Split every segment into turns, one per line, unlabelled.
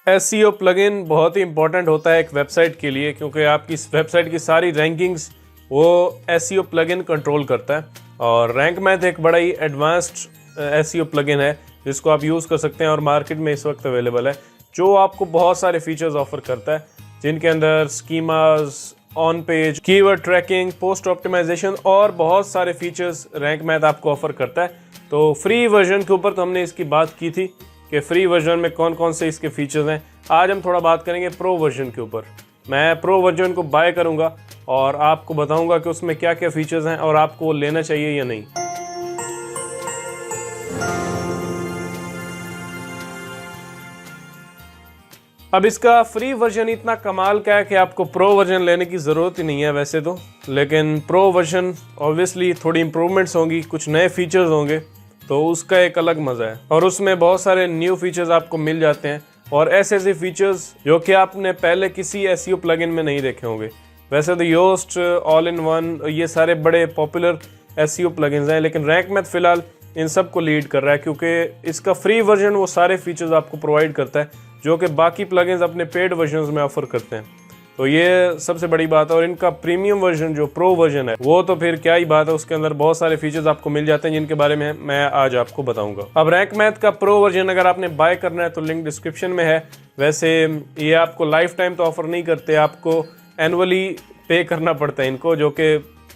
SEO plugin बहुत ही important होता है एक वेबसाइट के लिए, क्योंकि आपकी वेबसाइट की सारी रैंकिंग्स वो एसईओ प्लगइन कंट्रोल करता है। और रैंक मैथ एक बड़ा ही एडवांस्ड एसईओ प्लगइन है जिसको आप यूज़ कर सकते हैं और मार्केट में इस वक्त अवेलेबल है, जो आपको बहुत सारे फीचर्स ऑफर करता है, जिनके अंदर schemas, on page, keyword tracking, post optimization और बहुत सारे फीचर्स रैंक मैथ आपको ऑफर करता है। तो फ्री वर्जन के ऊपर तो हमने इसकी बात की थी कि फ्री वर्जन में कौन कौन से इसके फीचर्स हैं। आज हम थोड़ा बात करेंगे प्रो वर्जन के ऊपर। मैं प्रो वर्जन को बाय करूंगा और आपको बताऊंगा कि उसमें क्या क्या फीचर्स हैं और आपको वो लेना चाहिए या नहीं। अब इसका फ्री वर्जन इतना कमाल का है कि आपको प्रो वर्जन लेने की ज़रूरत ही नहीं है वैसे तो, लेकिन प्रो वर्जन ऑब्वियसली थोड़ी इंप्रूवमेंट्स होंगी, कुछ नए फीचर्स होंगे, तो उसका एक अलग मज़ा है। और उसमें बहुत सारे न्यू फीचर्स आपको मिल जाते हैं और ऐसे ऐसे फीचर्स जो कि आपने पहले किसी एसईओ प्लगइन में नहीं देखे होंगे। वैसे तो योस्ट, ऑल इन वन, ये सारे बड़े पॉपुलर एसईओ प्लगइन्स हैं, लेकिन रैंक मैथ फिलहाल इन सब को लीड कर रहा है क्योंकि इसका फ्री वर्जन वो सारे फीचर्स आपको प्रोवाइड करता है जो कि बाकी प्लगइन्स अपने पेड वर्जन्स में ऑफर करते हैं। तो ये सबसे बड़ी बात है। और इनका प्रीमियम वर्जन जो प्रो वर्जन है वो तो फिर क्या ही बात है, उसके अंदर बहुत सारे फीचर्स आपको मिल जाते हैं जिनके बारे में मैं आज आपको बताऊंगा। अब रैंक मैथ का प्रो वर्जन अगर आपने बाय करना है तो लिंक डिस्क्रिप्शन में है। वैसे ये आपको लाइफ टाइम तो ऑफर नहीं करते, आपको एनुअली पे करना पड़ता है इनको, जो कि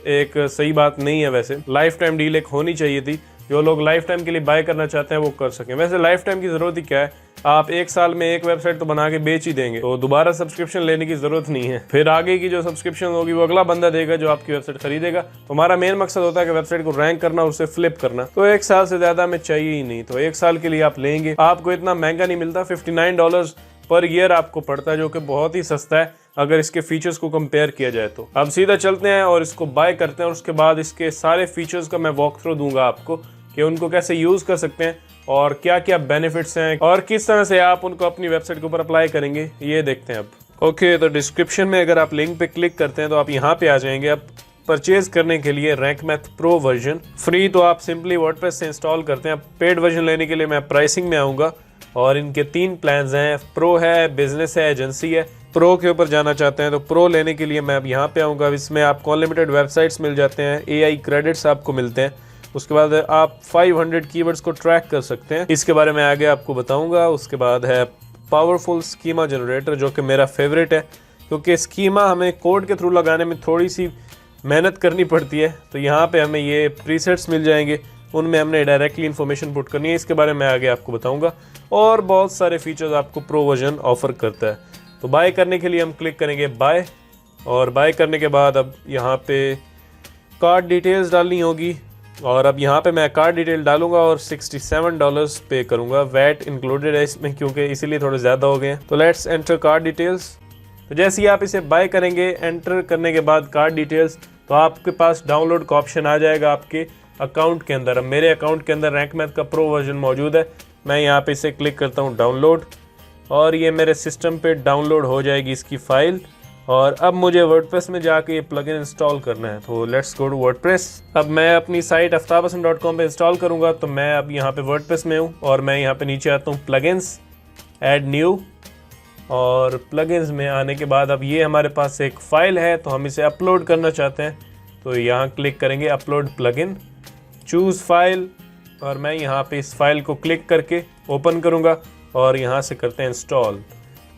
एक सही बात नहीं है। वैसे लाइफ टाइम डील एक होनी चाहिए थी, जो लोग लाइफ टाइम के लिए बाय करना चाहते हैं वो कर सकें। वैसे लाइफ टाइम की ज़रूरत ही क्या है, आप एक साल में एक वेबसाइट तो बना के बेच ही देंगे, तो दोबारा सब्सक्रिप्शन लेने की ज़रूरत नहीं है। फिर आगे की जो सब्सक्रिप्शन होगी वो अगला बंदा देगा जो आपकी वेबसाइट खरीदेगा। तो हमारा मेन मकसद होता है कि वेबसाइट को रैंक करना और उसे फ्लिप करना, तो एक साल से ज़्यादा हमें चाहिए ही नहीं। तो एक साल के लिए आप लेंगे, आपको इतना महंगा नहीं मिलता, $59 पर ईयर आपको पड़ता है, जो कि बहुत ही सस्ता है अगर इसके फीचर्स को कंपेयर किया जाए तो। अब सीधा चलते हैं और इसको बाय करते हैं और उसके बाद इसके सारे फीचर्स का मैं वॉक थ्रू दूंगा आपको कि उनको कैसे यूज़ कर सकते हैं और क्या क्या बेनिफिट्स हैं और किस तरह से आप उनको अपनी वेबसाइट के ऊपर अप्लाई करेंगे, ये देखते हैं अब। ओके, तो डिस्क्रिप्शन में अगर आप लिंक पे क्लिक करते हैं तो आप यहाँ पे आ जाएंगे। अब परचेज करने के लिए rank math pro version free तो आप सिंपली वर्डप्रेस से इंस्टॉल करते हैं। पेड वर्जन लेने के लिए मैं प्राइसिंग में आऊँगा और इनके 3 प्लान्स हैं, प्रो है, बिजनेस है, एजेंसी है। प्रो के ऊपर जाना चाहते हैं तो प्रो लेने के लिए मैं अब यहाँ पे आऊँगा। इसमें आपको अनलिमिटेड वेबसाइट्स मिल जाते हैं, AI क्रेडिट्स आपको मिलते हैं, उसके बाद आप 500 कीवर्ड्स को ट्रैक कर सकते हैं, इसके बारे में आगे आपको बताऊंगा। उसके बाद है पावरफुल स्कीमा जनरेटर, जो कि मेरा फेवरेट है क्योंकि स्कीमा हमें कोड के थ्रू लगाने में थोड़ी सी मेहनत करनी पड़ती है, तो यहाँ पे हमें ये प्रीसेट्स मिल जाएंगे, उनमें हमने डायरेक्टली इन्फॉर्मेशन पुट करनी है, इसके बारे में आगे आपको बताऊँगा। और बहुत सारे फीचर्स आपको प्रो वर्जन ऑफर करता है। तो बाय करने के लिए हम क्लिक करेंगे बाय, और बाय करने के बाद अब यहाँ पे कार्ड डिटेल्स डालनी होगी और अब यहाँ पे मैं कार्ड डिटेल डालूंगा और $67 पे करूँगा। वैट इंक्लूडेड है इसमें क्योंकि इसीलिए थोड़े ज़्यादा हो गए हैं। तो लेट्स एंटर कार्ड डिटेल्स। तो जैसे ही आप इसे बाय करेंगे, एंटर करने के बाद कार्ड डिटेल्स, तो आपके पास डाउनलोड का ऑप्शन आ जाएगा आपके अकाउंट के अंदर। अब मेरे अकाउंट के अंदर रैंक मैथ का प्रो वर्जन मौजूद है, मैं यहाँ पे इसे क्लिक करता हूँ डाउनलोड, और ये मेरे सिस्टम पे डाउनलोड हो जाएगी इसकी फ़ाइल। और अब मुझे वर्डप्रेस में जाके ये प्लगइन इंस्टॉल करना है, तो लेट्स गो टू वर्डप्रेस। अब मैं अपनी साइट aftabhassan.com पे इंस्टॉल करूँगा, तो मैं अब यहाँ पे वर्डप्रेस में हूँ और मैं यहाँ पे नीचे आता हूँ प्लगइन्स, ऐड न्यू, और प्लगइन्स में आने के बाद अब ये हमारे पास एक फ़ाइल है, तो हम इसे अपलोड करना चाहते हैं, तो यहाँ क्लिक करेंगे अपलोड प्लगइन, चूज़ फाइल, और मैं यहाँ पे इस फाइल को क्लिक करके ओपन करूँगा और यहाँ से करते हैं इंस्टॉल।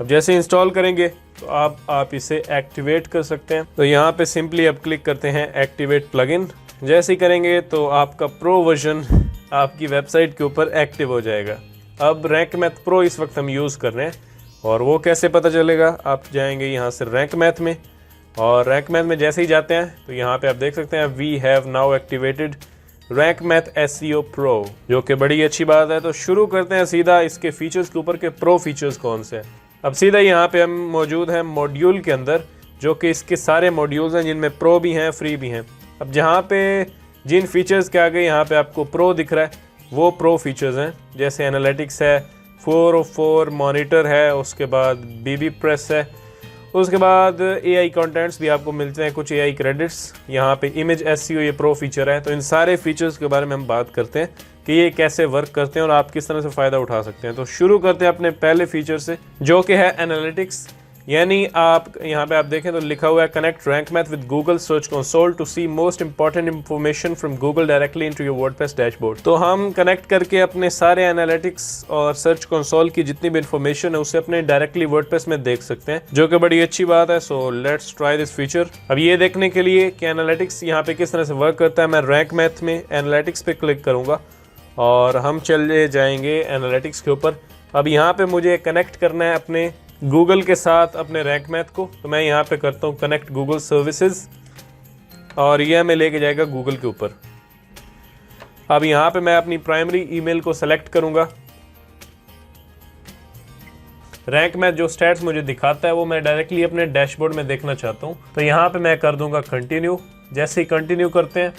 अब जैसे इंस्टॉल करेंगे तो आप इसे एक्टिवेट कर सकते हैं, तो यहाँ पे सिंपली अब क्लिक करते हैं एक्टिवेट प्लगइन। जैसे ही करेंगे तो आपका प्रो वर्जन आपकी वेबसाइट के ऊपर एक्टिव हो जाएगा। अब रैंक मैथ प्रो इस वक्त हम यूज़ कर रहे हैं, और वो कैसे पता चलेगा, आप जाएंगे यहाँ से रैंक मैथ में, और रैंक मैथ में जैसे ही जाते हैं तो यहाँ पे आप देख सकते हैं we have now activated Rank Math SEO Pro, जो कि बड़ी अच्छी बात है। तो शुरू करते हैं सीधा इसके फीचर्स के ऊपर के प्रो फीचर्स कौन से हैं। अब सीधा यहाँ पे हम मौजूद हैं मॉड्यूल के अंदर, जो कि इसके सारे मॉड्यूल्स हैं जिनमें प्रो भी हैं, फ्री भी हैं। अब जहाँ पे जिन फीचर्स के आगे यहाँ पे आपको प्रो दिख रहा है वो प्रो फीचर्स हैं, जैसे एनालिटिक्स है, 404 मॉनिटर है, उसके बाद बीबी प्रेस है, उसके बाद AI कंटेंट्स भी आपको मिलते हैं, कुछ AI क्रेडिट्स, यहाँ पे इमेज एसईओ ये प्रो फीचर है। तो इन सारे फीचर्स के बारे में हम बात करते हैं। कि ये कैसे वर्क करते हैं और आप किस तरह से फ़ायदा उठा सकते हैं। तो शुरू करते हैं अपने पहले फीचर से, जो कि है एनालिटिक्स। यानी आप यहाँ पे आप देखें तो लिखा हुआ है connect Rank Math with Google Search Console to see most important information from Google directly into your WordPress dashboard. तो हम कनेक्ट करके अपने सारे एनालिटिक्स और सर्च कंसोल की जितनी भी इंफॉर्मेशन है उसे अपने डायरेक्टली वर्डप्रेस में देख सकते हैं, जो कि बड़ी अच्छी बात है। So let's try this feature. अब ये देखने के लिए कि एनालिटिक्स यहाँ पे किस तरह से वर्क करता है, मैं रैंक मैथ में एनालिटिक्स पे क्लिक करूँगा और हम चले जाएंगे एनालिटिक्स के ऊपर। अब यहाँ पे मुझे कनेक्ट करना है अपने गूगल के साथ अपने रैंक मैथ को, तो मैं यहाँ पे करता हूँ कनेक्ट गूगल सर्विसेज और ये हमें लेके जाएगा गूगल के ऊपर। अब यहाँ पे मैं अपनी प्राइमरी ईमेल को सेलेक्ट करूँगा। रैंक मैथ जो स्टैट्स मुझे दिखाता है वो मैं डायरेक्टली अपने डैशबोर्ड में देखना चाहता हूँ, तो यहाँ पे मैं कर दूंगा कंटिन्यू। जैसे ही कंटिन्यू करते हैं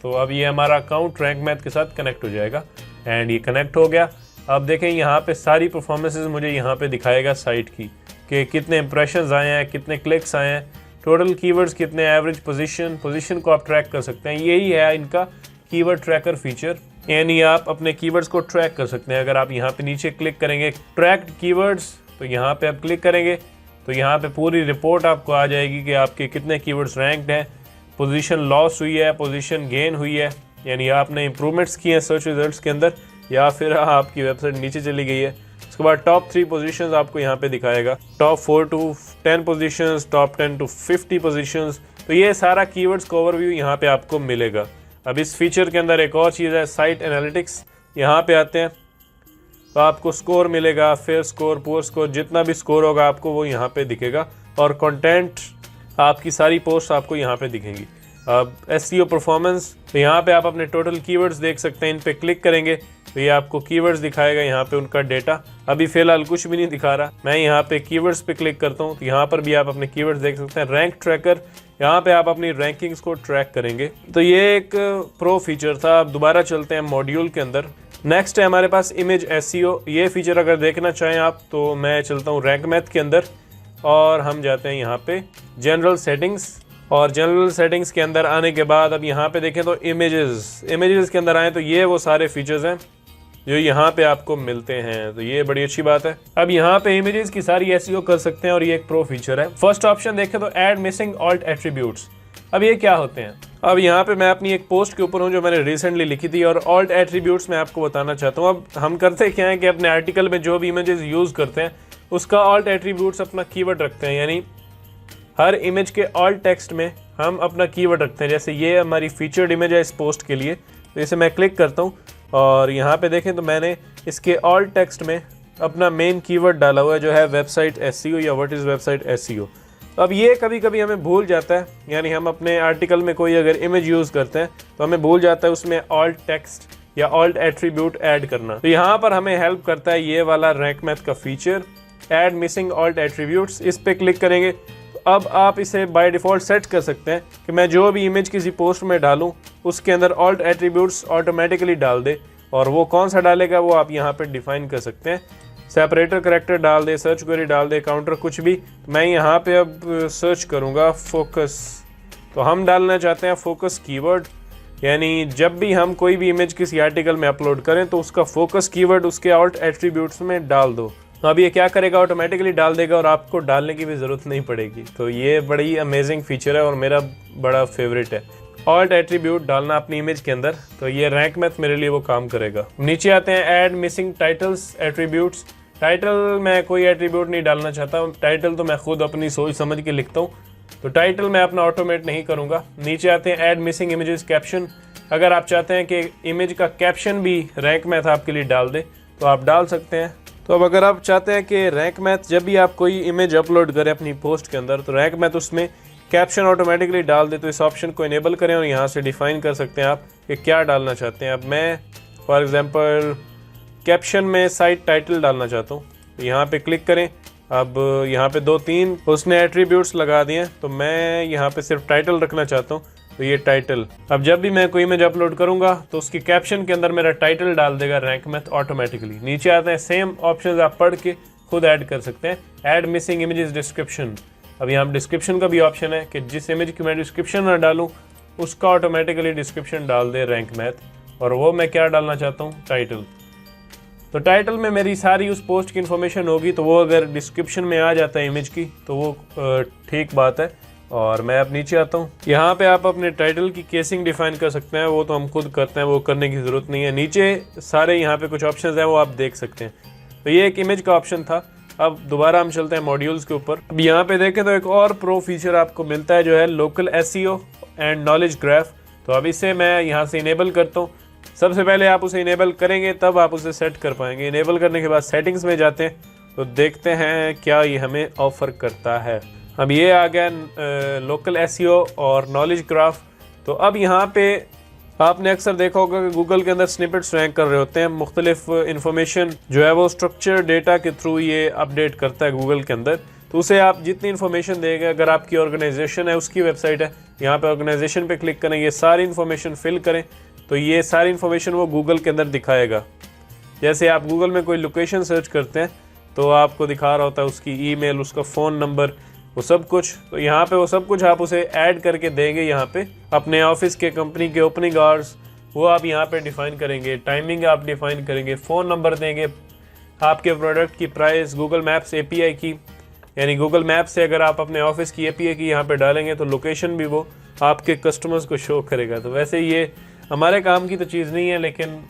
तो अब ये हमारा अकाउंट रैंक मैथ के साथ कनेक्ट हो जाएगा एंड ये कनेक्ट हो गया। अब देखें यहाँ पे सारी परफॉर्मेंसेस मुझे यहाँ पे दिखाएगा साइट की, कि कितने इंप्रेशंस आए हैं, कितने क्लिक्स आए हैं, टोटल कीवर्ड्स कितने, एवरेज पोजीशन को आप ट्रैक कर सकते हैं। यही है इनका कीवर्ड ट्रैकर फीचर, यानी आप अपने कीवर्ड्स को ट्रैक कर सकते हैं। अगर आप यहाँ पे नीचे क्लिक करेंगे ट्रैक्ड कीवर्ड्स, तो यहाँ पे आप क्लिक करेंगे तो यहाँ पे पूरी रिपोर्ट आपको आ जाएगी कि आपके कितने कीवर्ड्स रैंक्ड हैं, पोजीशन लॉस हुई है, पोजीशन गेन हुई है, यानी आपने इंप्रूवमेंट्स किए हैं सर्च रिजल्ट्स के अंदर, या फिर आपकी वेबसाइट नीचे चली गई है। उसके बाद टॉप 3 पोजीशंस आपको यहाँ पे दिखाएगा, top 4 to 10 positions, top 10 to 50 positions. तो ये सारा कीवर्ड्स का ओवरव्यू यहाँ पे आपको मिलेगा। अब इस फीचर के अंदर एक और चीज़ है साइट एनालिटिक्स। यहाँ पे आते हैं तो आपको स्कोर मिलेगा, फेयर स्कोर, पुअर स्कोर, जितना भी स्कोर होगा आपको वो यहाँ पे दिखेगा और कंटेंट आपकी सारी पोस्ट आपको यहाँ पे दिखेंगी। अब एसईओ परफॉर्मेंस, तो यहाँ पे आप अपने टोटल कीवर्ड्स देख सकते हैं। इन पे क्लिक करेंगे तो ये आपको कीवर्ड्स दिखाएगा, यहाँ पे उनका डेटा। अभी फिलहाल कुछ भी नहीं दिखा रहा। मैं यहाँ पे कीवर्ड्स पे क्लिक करता हूँ तो यहाँ पर भी आप अपने कीवर्ड्स देख सकते हैं। रैंक ट्रैकर, यहाँ पे आप अपनी रैंकिंग्स को ट्रैक करेंगे। तो ये एक प्रो फीचर था। अब दोबारा चलते हैं मॉड्यूल के अंदर। नेक्स्ट है हमारे पास इमेज एसईओ। ये फीचर अगर देखना चाहें आप तो मैं चलता हूँ रैंक मैथ के अंदर और हम जाते हैं यहाँ पे जनरल सेटिंग्स, और जनरल सेटिंग्स के अंदर आने के बाद अब यहाँ पे देखें तो इमेजेस के अंदर आए तो ये वो सारे फीचर्स हैं जो यहाँ पे आपको मिलते हैं। तो ये बड़ी अच्छी बात है। अब यहाँ पे इमेजेस की सारी एसईओ कर सकते हैं और ये एक प्रो फीचर है। फर्स्ट ऑप्शन देखें तो ऐड मिसिंग ऑल्ट एट्रीब्यूट्स। अब ये क्या होते हैं? अब यहाँ पे मैं अपनी एक पोस्ट के ऊपर हूँ जो मैंने रिसेंटली लिखी थी और ऑल्ट एट्रीब्यूट्स मैं आपको बताना चाहता हूँ। अब हम करते क्या है कि अपने आर्टिकल में जो भी इमेजेस यूज़ करते हैं उसका ऑल्ट एट्रीब्यूट्स अपना कीवर्ड रखते हैं, यानी हर इमेज के ऑल्ट टेक्स्ट में हम अपना कीवर्ड रखते हैं। जैसे ये हमारी फीचर्ड इमेज है इस पोस्ट के लिए, तो इसे मैं क्लिक करता हूँ और यहाँ पे देखें तो मैंने इसके ऑल्ट टेक्स्ट में अपना मेन कीवर्ड डाला हुआ है जो है वेबसाइट एसईओ या व्हाट इज़ वेबसाइट एसईओ। अब ये कभी कभी हमें भूल जाता है, यानी हम अपने आर्टिकल में कोई अगर इमेज यूज़ करते हैं तो हमें भूल जाता है उसमें ऑल्ट टेक्स्ट या ऑल्ट एट्रीब्यूट ऐड करना। तो यहाँ पर हमें हेल्प करता है ये वाला रैंक मैथ का feature, add missing alt attributes. इस पर क्लिक करेंगे अब आप इसे बाय डिफ़ॉल्ट सेट कर सकते हैं कि मैं जो भी इमेज किसी पोस्ट में डालूं उसके अंदर ऑल्ट एट्रीब्यूट्स ऑटोमेटिकली डाल दे, और वो कौन सा डालेगा वो आप यहाँ पे डिफाइन कर सकते हैं। सेपरेटर करैक्टर डाल दे, सर्च क्वेरी डाल दे, काउंटर, कुछ भी। मैं यहाँ पे अब सर्च करूँगा फोकस, तो हम डालना चाहते हैं फोकस कीवर्ड, यानी जब भी हम कोई भी इमेज किसी आर्टिकल में अपलोड करें तो उसका फोकस कीवर्ड उसके ऑल्ट एट्रीब्यूट्स में डाल दो। अब ये क्या करेगा, ऑटोमेटिकली डाल देगा और आपको डालने की भी ज़रूरत नहीं पड़ेगी। तो ये बड़ी अमेजिंग फीचर है और मेरा बड़ा फेवरेट है, ऑल्ट एट्रीब्यूट डालना अपनी इमेज के अंदर। तो ये रैंक मैथ मेरे लिए वो काम करेगा। नीचे आते हैं add missing titles attributes. Title मैं कोई एट्रीब्यूट नहीं डालना चाहता, टाइटल तो मैं खुद अपनी सोच समझ के लिखता हूँ, तो टाइटल मैं अपना ऑटोमेट नहीं करूँगा। नीचे आते हैं ऐड मिसिंग इमेजेस कैप्शन। अगर आप चाहते हैं कि इमेज का कैप्शन भी रैंक मैथ आपके लिए डाल दे तो आप डाल सकते हैं। तो अब अगर आप चाहते हैं कि रैंक मैथ जब भी आप कोई इमेज अपलोड करें अपनी पोस्ट के अंदर तो रैंक मैथ उसमें कैप्शन ऑटोमेटिकली डाल दे, तो इस ऑप्शन को इनेबल करें और यहाँ से डिफाइन कर सकते हैं आप कि क्या डालना चाहते हैं। अब मैं फॉर एग्जांपल कैप्शन में साइट टाइटल डालना चाहता हूँ, तो यहाँ पे क्लिक करें। अब यहाँ पे 2-3 उसने एट्रीब्यूट्स लगा दिए, तो मैं यहाँ पे सिर्फ टाइटल रखना चाहता हूँ, तो ये टाइटल। अब जब भी मैं कोई इमेज अपलोड करूंगा तो उसकी कैप्शन के अंदर मेरा टाइटल डाल देगा रैंक मैथ ऑटोमेटिकली। नीचे आते हैं सेम ऑप्शंस आप पढ़ के खुद ऐड कर सकते हैं। Add missing images description. अब यहाँ डिस्क्रिप्शन का भी ऑप्शन है कि जिस इमेज की मैं डिस्क्रिप्शन ना डालूं उसका ऑटोमेटिकली डिस्क्रिप्शन डाल दे रैंक मैथ, और वो मैं क्या डालना चाहता हूँ, टाइटल। तो टाइटल में मेरी सारी उस पोस्ट की इन्फॉर्मेशन होगी, तो वो अगर डिस्क्रिप्शन में आ जाता है इमेज की तो वो ठीक बात है। और मैं अब नीचे आता हूँ, यहाँ पे आप अपने टाइटल की केसिंग डिफाइन कर सकते हैं, वो तो हम खुद करते हैं, वो करने की ज़रूरत नहीं है। नीचे सारे यहाँ पे कुछ ऑप्शंस हैं वो आप देख सकते हैं। तो ये एक इमेज का ऑप्शन था। अब दोबारा हम चलते हैं मॉड्यूल्स के ऊपर। अब यहाँ पे देखें तो एक और प्रो फीचर आपको मिलता है जो है local SEO and knowledge graph. तो अब इसे मैं यहाँ से इनेबल करता हूँ। सबसे पहले आप उसे इनेबल करेंगे तब आप उसे सेट कर पाएंगे। इनेबल करने के बाद सेटिंग्स में जाते हैं तो देखते हैं क्या ये हमें ऑफर करता है। अब ये आ गया लोकल एसईओ और नॉलेज ग्राफ। तो अब यहाँ पे आपने अक्सर देखा होगा कि गूगल के अंदर स्निपेट्स रैंक कर रहे होते हैं, मुख्तलिफ इंफॉर्मेशन जो है वो स्ट्रक्चर डेटा के थ्रू ये अपडेट करता है गूगल के अंदर। तो उसे आप जितनी इन्फॉर्मेशन देंगे, अगर आपकी ऑर्गेनाइजेशन है उसकी वेबसाइट है, यहाँ पे ऑर्गेनाइजेशन पे क्लिक करें, ये सारी इन्फॉर्मेशन फिल करें तो ये सारी इन्फॉर्मेशन वो गूगल के अंदर दिखाएगा। जैसे आप गूगल में कोई लोकेशन सर्च करते हैं तो आपको दिखा रहा होता है उसकी ईमेल, उसका फ़ोन नंबर, वो सब कुछ। तो यहाँ पे वो सब कुछ आप उसे ऐड करके देंगे। यहाँ पे अपने ऑफिस के, कंपनी के ओपनिंग आवर्स वो आप यहाँ पे डिफ़ाइन करेंगे, टाइमिंग आप डिफ़ाइन करेंगे, फ़ोन नंबर देंगे, आपके प्रोडक्ट की प्राइस, गूगल मैप्स API की, यानी गूगल मैप से अगर आप अपने ऑफिस की API की यहाँ पे डालेंगे तो लोकेशन भी वो आपके कस्टमर्स को शो करेगा। तो वैसे ये हमारे काम की तो चीज़ नहीं है, लेकिन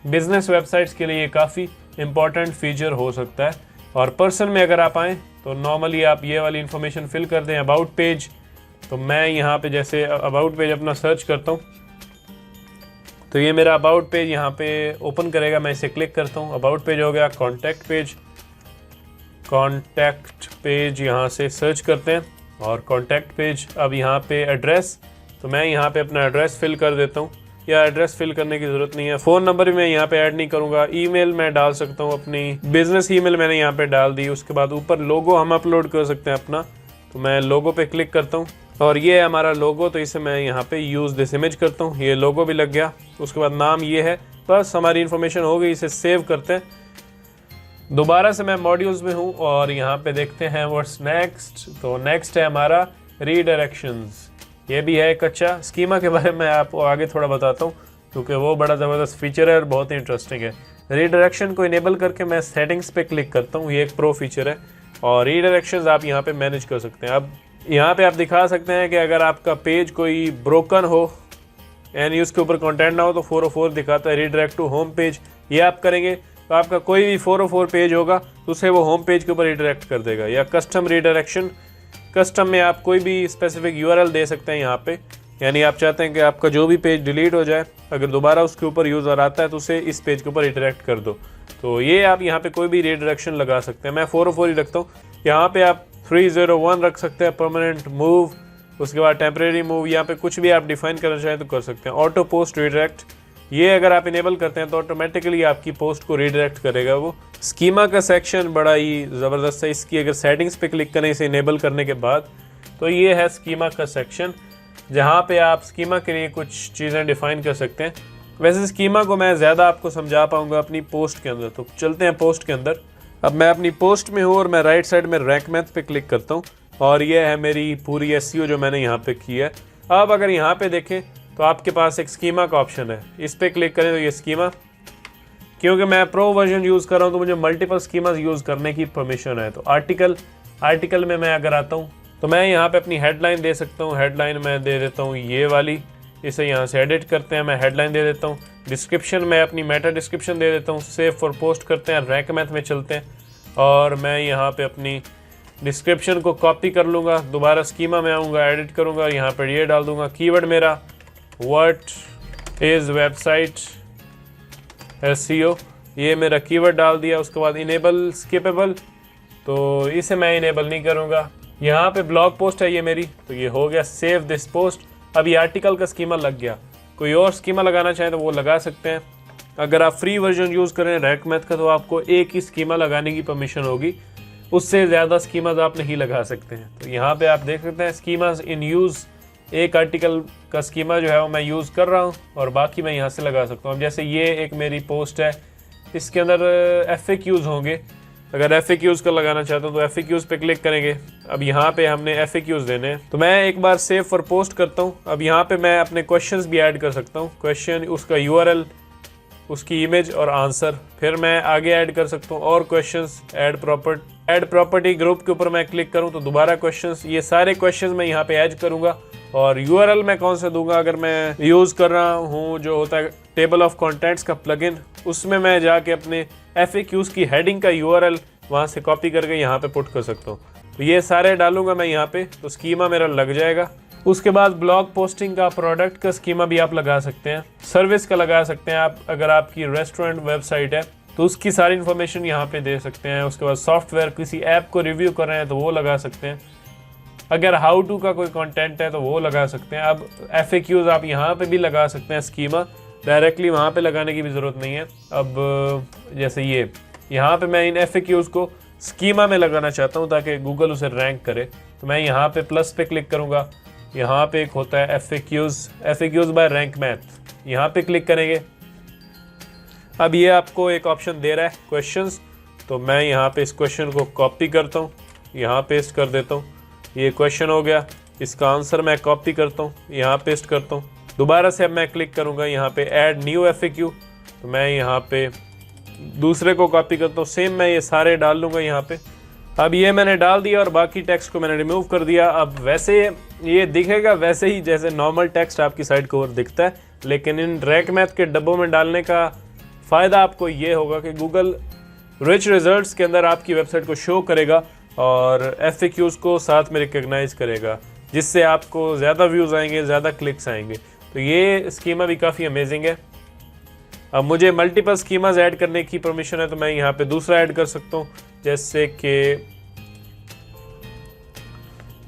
बिज़नेस वेबसाइट्स के लिए ये काफ़ी इम्पॉर्टेंट फीचर हो सकता है। और पर्सन में अगर आप आएँ तो नॉर्मली आप ये वाली इन्फॉर्मेशन फिल कर दें। अबाउट पेज, तो मैं यहाँ पे जैसे अबाउट पेज अपना सर्च करता हूँ तो ये मेरा अबाउट पेज यहाँ पे ओपन करेगा। मैं इसे क्लिक करता हूँ, अबाउट पेज हो गया। कॉन्टैक्ट पेज यहाँ से सर्च करते हैं और कॉन्टैक्ट पेज। अब यहाँ पे एड्रेस, तो मैं यहाँ पे अपना एड्रेस फिल कर देता हूँ, या एड्रेस फिल करने की ज़रूरत नहीं है। फ़ोन नंबर भी मैं यहाँ पे ऐड नहीं करूँगा। ईमेल मैं डाल सकता हूँ, अपनी बिजनेस ईमेल मैंने यहाँ पे डाल दी। उसके बाद ऊपर लोगो हम अपलोड कर सकते हैं अपना, तो मैं लोगो पे क्लिक करता हूँ और ये है हमारा लोगो। तो इसे मैं यहाँ पे यूज़ दिस इमेज करता हूँ, ये लोगो भी लग गया। उसके बाद नाम ये है, बस हमारी इन्फॉर्मेशन हो गई। इसे सेव करते हैं। दोबारा से मैं मॉड्यूल्स में हूँ और यहाँ पे देखते हैं व्हाट्स नेक्स्ट। तो नेक्स्ट है हमारा रीडायरेक्शंस। ये भी है एक अच्छा स्कीमा के बारे में आपको आगे थोड़ा बताता हूँ, क्योंकि वो बड़ा ज़बरदस्त फीचर है और बहुत ही इंटरेस्टिंग है। रीडायरेक्शन को इनेबल करके मैं सेटिंग्स पे क्लिक करता हूँ, ये एक प्रो फीचर है। और रीडायरेक्शंस आप यहाँ पे मैनेज कर सकते हैं। अब यहाँ पे आप दिखा सकते हैं कि अगर आपका पेज कोई ब्रोकन हो यानी उसके ऊपर कंटेंट ना हो तो 404 दिखाता है, रीडायरेक्ट टू होम पेज। ये आप करेंगे तो आपका कोई भी 404 पेज होगा तो उसे वो होम पेज के ऊपर रीडायरेक्ट कर देगा। या कस्टम रीडायरेक्शन, कस्टम में आप कोई भी स्पेसिफिक URL दे सकते हैं यहाँ पे, यानी आप चाहते हैं कि आपका जो भी पेज डिलीट हो जाए, अगर दोबारा उसके ऊपर यूज़र आता है तो उसे इस पेज के ऊपर रीडायरेक्ट कर दो। तो ये आप यहाँ पे कोई भी रीडायरेक्शन लगा सकते हैं। मैं 404 ही रखता हूँ। यहाँ पे आप 301 रख सकते हैं, परमानेंट मूव। उसके बाद टेम्परेरी मूव, यहाँ पे कुछ भी आप डिफाइन करना चाहें तो कर सकते हैं। ऑटो पोस्ट रीडायरेक्ट, ये अगर आप इनेबल करते हैं तो ऑटोमेटिकली आपकी पोस्ट को रीडायरेक्ट करेगा वो। स्कीमा का सेक्शन बड़ा ही ज़बरदस्त है। इसकी अगर सेटिंग्स पे क्लिक करें इसे इनेबल करने के बाद, तो ये है स्कीमा का सेक्शन, जहाँ पे आप स्कीमा के लिए कुछ चीज़ें डिफ़ाइन कर सकते हैं। वैसे स्कीमा को मैं ज़्यादा आपको समझा पाऊँगा अपनी पोस्ट के अंदर, तो चलते हैं पोस्ट के अंदर। अब मैं अपनी पोस्ट में हूँ और मैं राइट साइड में रैंक मैथ पे क्लिक करता हूँ और ये है मेरी पूरी SEO जो मैंने यहाँ पे की है। अब अगर यहाँ पे देखें तो आपके पास एक स्कीमा का ऑप्शन है, इस पर क्लिक करें तो ये स्कीमा, क्योंकि मैं प्रो वर्जन यूज़ कर रहा हूँ तो मुझे मल्टीपल स्कीमास यूज़ करने की परमिशन है। तो आर्टिकल में मैं अगर आता हूँ तो मैं यहाँ पे अपनी हेडलाइन दे सकता हूँ। हेडलाइन मैं दे देता हूँ ये वाली, इसे यहाँ से एडिट करते हैं, मैं हेडलाइन दे देता हूँ। डिस्क्रिप्शन में अपनी मेटा डिस्क्रिप्शन दे देता हूँ। सेव फॉर पोस्ट करते हैं, रैंक मैथ में चलते हैं और मैं यहाँ पे अपनी डिस्क्रिप्शन को कॉपी कर लूँगा। दोबारा स्कीमा में आऊँगा, एडिट करूँगा, यहाँ पर ये डाल दूँगा कीवर्ड मेरा व्हाट इज़ वेबसाइट SEO, ये मेरा कीवर्ड डाल दिया। उसके बाद इनेबल स्किपेबल, तो इसे मैं इनेबल नहीं करूँगा। यहाँ पे ब्लॉग पोस्ट है ये मेरी, तो ये हो गया सेव दिस पोस्ट। अब ये आर्टिकल का स्कीमा लग गया। कोई और स्कीमा लगाना चाहें तो वो लगा सकते हैं। अगर आप फ्री वर्जन यूज़ करें रैंक मैथ का तो आपको एक ही स्कीमा लगाने की परमिशन होगी, उससे ज़्यादा स्कीमाज आप नहीं लगा सकते हैं। तो यहाँ पे आप देख सकते हैं स्कीमाज इन यूज़, एक आर्टिकल का स्कीमा जो है वो मैं यूज़ कर रहा हूँ और बाकी मैं यहाँ से लगा सकता हूँ। अब जैसे ये एक मेरी पोस्ट है, इसके अंदर FAQs होंगे, अगर FAQs का लगाना चाहता हूँ तो FAQs पे क्लिक करेंगे। अब यहाँ पे हमने FAQs देने हैं, तो मैं एक बार सेव फॉर पोस्ट करता हूँ। अब यहाँ पे मैं अपने क्वेश्चंस भी ऐड कर सकता हूँ, क्वेश्चन, उसका URL, उसकी इमेज और आंसर। फिर मैं आगे ऐड कर सकता हूँ और क्वेश्चंस, ऐड प्रॉपर्टी ग्रुप के ऊपर मैं क्लिक करूँ तो दोबारा क्वेश्चंस, ये सारे क्वेश्चंस मैं यहाँ पे ऐड करूँगा। और URL मैं कौन सा दूंगा, अगर मैं यूज़ कर रहा हूँ जो होता है टेबल ऑफ कंटेंट्स का प्लगइन, उसमें मैं जाके अपने FAQs की हेडिंग का URL वहाँ से कॉपी करके यहाँ पे पुट कर सकता हूँ। तो ये सारे डालूंगा मैं यहाँ पे, तो स्कीमा मेरा लग जाएगा। उसके बाद ब्लॉग पोस्टिंग का, प्रोडक्ट का स्कीमा भी आप लगा सकते हैं, सर्विस का लगा सकते हैं आप। अगर आपकी रेस्टोरेंट वेबसाइट है तो उसकी सारी इन्फॉर्मेशन यहाँ पे दे सकते हैं। उसके बाद सॉफ्टवेयर, किसी ऐप को रिव्यू कर रहे हैं तो वो लगा सकते हैं। अगर हाउ टू का कोई कंटेंट है तो वो लगा सकते हैं। अब FAQs आप यहाँ पे भी लगा सकते हैं स्कीमा, डायरेक्टली वहाँ पे लगाने की भी ज़रूरत नहीं है। अब जैसे ये यहाँ पे मैं इन FAQs को स्कीमा में लगाना चाहता हूँ ताकि गूगल उसे रैंक करे, तो मैं यहाँ पे प्लस पे क्लिक करूँगा। यहाँ पे एक होता है FAQs बाय रैंक मैथ, यहाँ पे क्लिक करेंगे। अब ये आपको एक ऑप्शन दे रहा है क्वेश्चंस, तो मैं यहाँ पे इस क्वेश्चन को कॉपी करता हूँ, यहाँ पेस्ट कर देता हूँ। ये क्वेश्चन हो गया, इसका आंसर मैं कॉपी करता हूँ, यहाँ पेस्ट करता हूँ। दोबारा से अब मैं क्लिक करूँगा यहाँ पे ऐड न्यू FAQ, तो मैं यहाँ पे दूसरे को कॉपी करता हूँ, सेम मैं ये सारे डाल लूँगा यहाँ पे। अब ये मैंने डाल दिया और बाकी टेक्स्ट को मैंने रिमूव कर दिया। अब वैसे ये दिखेगा वैसे ही जैसे नॉर्मल टेक्स्ट आपकी साइट के ऊपर दिखता है, लेकिन इन रैंक मैथ के डब्बों में डालने का फ़ायदा आपको ये होगा कि गूगल रिच रिजल्ट्स के अंदर आपकी वेबसाइट को शो करेगा और FAQs को साथ में रिकग्नाइज करेगा, जिससे आपको ज़्यादा व्यूज़ आएंगे, ज़्यादा क्लिक्स आएंगे। तो ये स्कीमा भी काफ़ी अमेजिंग है। अब मुझे मल्टीपल स्कीमाज ऐड करने की परमिशन है, तो मैं यहाँ पे दूसरा ऐड कर सकता हूँ। जैसे कि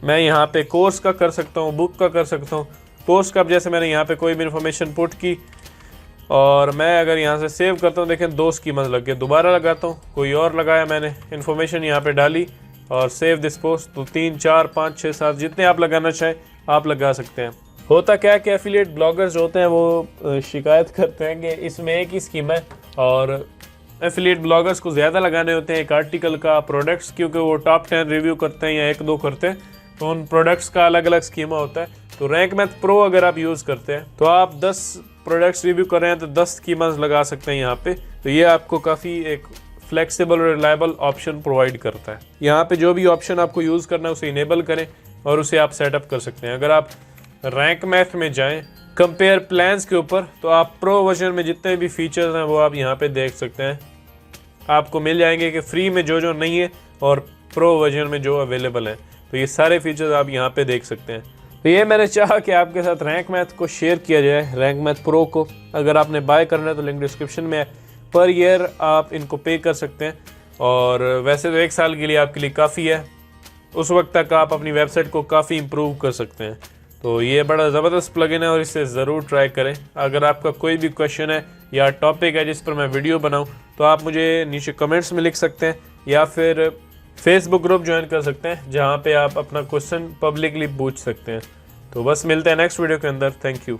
मैं यहाँ पे कोर्स का कर सकता हूँ, बुक का कर सकता हूँ। कोर्स का जैसे मैंने यहाँ पे कोई भी इन्फॉर्मेशन पुट की और मैं अगर यहाँ से सेव करता हूँ, देखें 2 स्कीमाज लग गए। दोबारा लगाता हूँ, कोई और लगाया, मैंने इन्फॉर्मेशन यहाँ पे डाली और सेव दिस पोस्ट, तो 3, 4, 5, 6, 7 जितने आप लगाना चाहें आप लगा सकते हैं। होता क्या है कि एफिलिएट ब्लॉगर्स जो होते हैं वो शिकायत करते हैं कि इसमें एक ही स्कीम है और एफिलिएट ब्लॉगर्स को ज़्यादा लगाने होते हैं एक आर्टिकल का, प्रोडक्ट्स, क्योंकि वो टॉप 10 रिव्यू करते हैं या 1-2 करते हैं, तो उन प्रोडक्ट्स का अलग अलग स्कीमा होता है। तो रैंक मैथ प्रो अगर आप यूज़ करते हैं तो आप 10 प्रोडक्ट्स रिव्यू कर रहे हैं तो 10 स्कीमास लगा सकते हैं यहाँ पे। तो ये आपको काफ़ी एक फ्लेक्सिबल और रिलायबल ऑप्शन प्रोवाइड करता है। यहाँ पे जो भी ऑप्शन आपको यूज़ करना है उसे इनेबल करें और उसे आप सेटअप कर सकते हैं। अगर आप रैंक मैथ में जाएं कंपेयर प्लान्स के ऊपर, तो आप प्रो वर्जन में जितने भी फीचर्स हैं वो आप यहाँ पे देख सकते हैं। आपको मिल जाएंगे कि फ्री में जो जो नहीं है और प्रो वर्जन में जो अवेलेबल है, तो ये सारे फीचर्स आप यहाँ पे देख सकते हैं। तो ये मैंने चाहा कि आपके साथ रैंक मैथ को शेयर किया जाए, रैंक मैथ प्रो को। अगर आपने बाय करना है तो लिंक डिस्क्रिप्शन में है। पर ईयर आप इनको पे कर सकते हैं और वैसे तो 1 साल के लिए आपके लिए काफ़ी है। उस वक्त तक आप अपनी वेबसाइट को काफ़ी इम्प्रूव कर सकते हैं। तो ये बड़ा ज़बरदस्त प्लगइन है और इसे ज़रूर ट्राई करें। अगर आपका कोई भी क्वेश्चन है या टॉपिक है जिस पर मैं वीडियो बनाऊं, तो आप मुझे नीचे कमेंट्स में लिख सकते हैं या फिर फेसबुक ग्रुप ज्वाइन कर सकते हैं जहां पे आप अपना क्वेश्चन पब्लिकली पूछ सकते हैं। तो बस मिलते हैं नेक्स्ट वीडियो के अंदर। Thank you.